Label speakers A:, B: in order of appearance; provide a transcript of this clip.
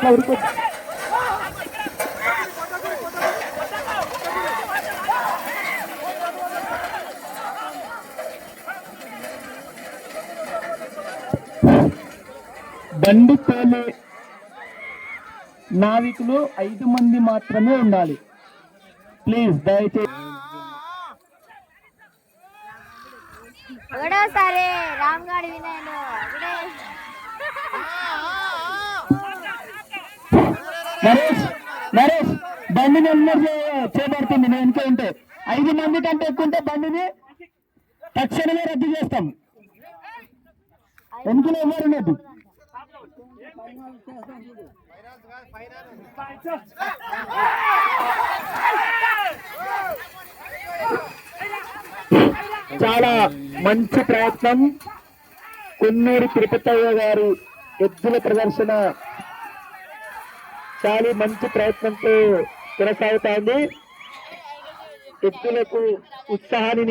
A: అట్లా ఉరుకు. బండి తోలే నావికులు 5 మంది మాత్రమే ఉండాలి. ప్లీజ్ దయచేసి.
B: ఒకటోసారి రామ్గాడి వినాయను
A: నరేష్ నరేష్ బండిని ఎన్నర్ చేపడుతుంది. నేను వెనుక ఉంటే 5 మంది కంటే ఎక్కువ ఉంటే బండిని తక్షణమే రద్దు చేస్తాం. వెనుకలో ఎవరు ఉన్నది? చాలా మంచి ప్రయత్నం. కొన్నూరు తిరుపతయ్య గారు ఎద్దుల ప్రదర్శన చాలా మంచి ప్రయత్నంతో కొనసాగుతోంది. ఎద్దులకు ఉత్సాహాన్ని